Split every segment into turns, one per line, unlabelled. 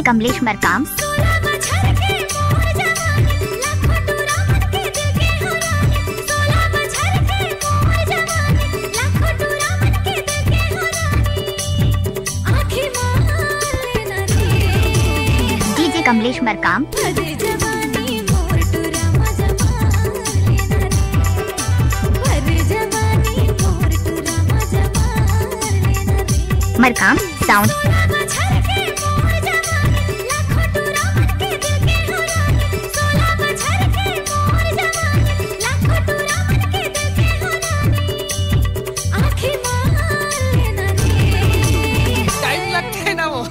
Kamlesh Markam. DJ Kamlesh Markam. Markam sound.
Time लगते है ना वो।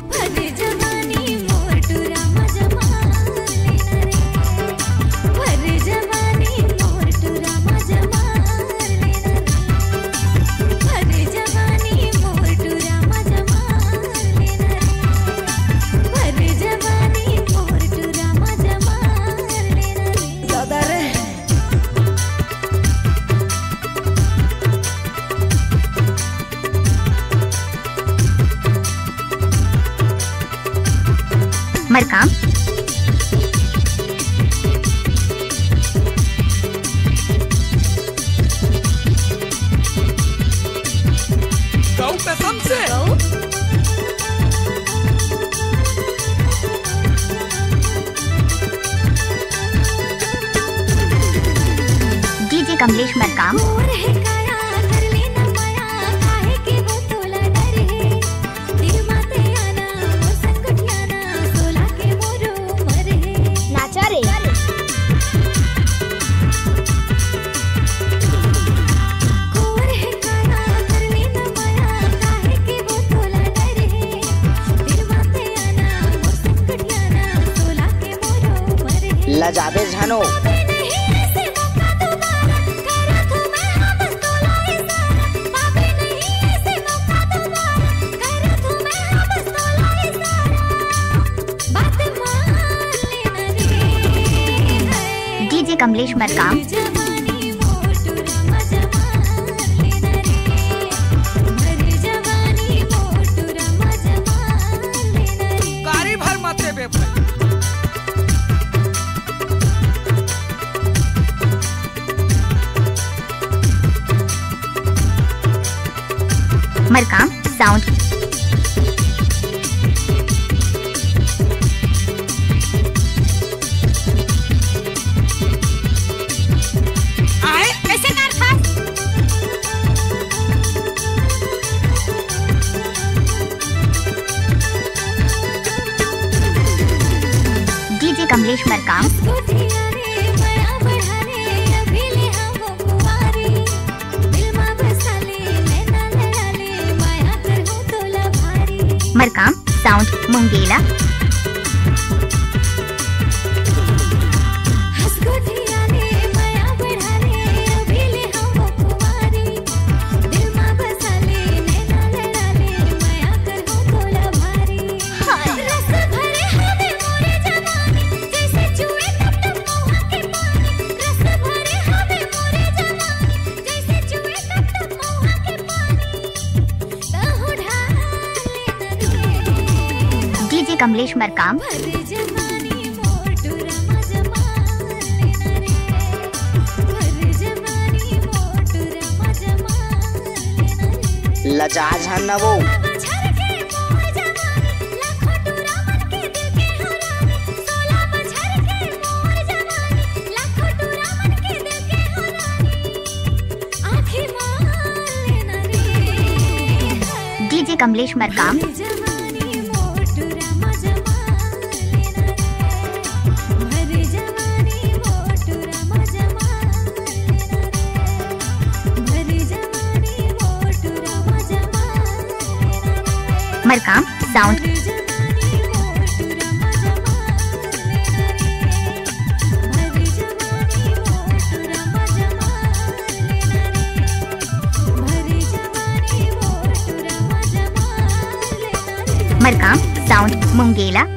मरकाम।
गौ कसम से।
डीजे कमलेश मरकाम।
लजाबे झानो।
डीजे कमलेश मरकाम।
कारी भर मते बे भाई।
मरकाम साउंड।
आए कैसे कर खास।
DJ Kamlesh Markam. Markam sound Mungela. DJ Kamlesh Markam.
लजा झनवो।
DJ Kamlesh Markam. Markam sound. Markam sound मुंगेला।